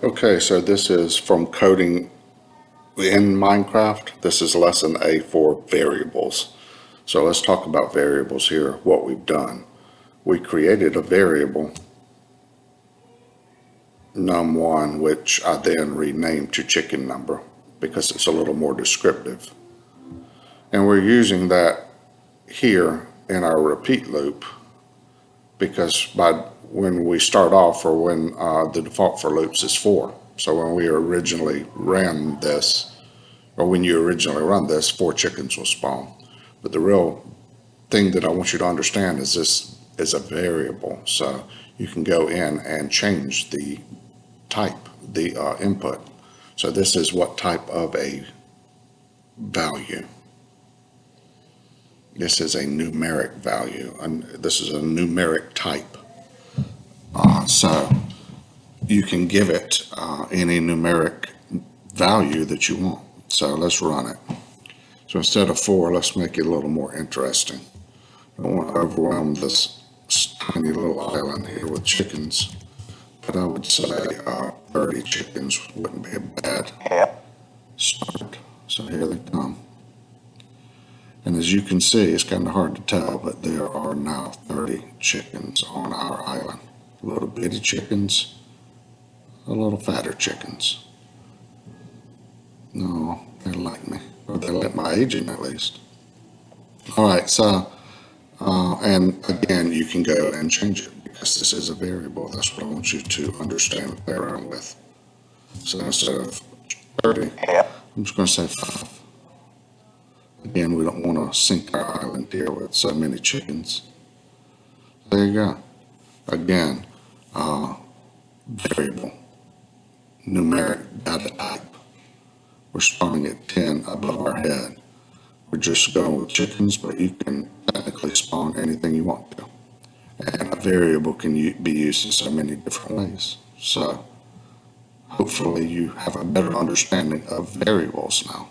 Okay, so this is from coding in Minecraft. This is lesson A for variables. So let's talk about variables here, what we've done. We created a variable, num1, which I then renamed to chicken number because it's a little more descriptive. And we're using that here in our repeat loop because when we start off, or when the default for loops is 4. So when we originally ran this, or when you originally run this, 4 chickens will spawn. But the real thing that I want you to understand is this is a variable. So you can go in and change the type, the input. So this is what type of a value. This is a numeric value, and this is a numeric type. So you can give it any numeric value that you want. So let's run it. So instead of 4, let's make it a little more interesting. I don't want to overwhelm this tiny little island here with chickens, but I would say 30 chickens wouldn't be a bad start. So here they come. And as you can see, it's kind of hard to tell, but there are now 30 chickens on our island. Little bitty chickens, a little fatter chickens. No, they like me, or they like my agent at least. All right, so, and again, you can go and change it because this is a variable. That's what I want you to understand and play around with. So instead of 30, I'm just going to say 5. Again, we don't want to sink our island here with so many chickens. There you go. Again, variable, numeric data type. We're starting at 10 above our head. We're just going with chickens, but you can technically spawn anything you want to. And a variable can be used in so many different ways. So hopefully you have a better understanding of variables now.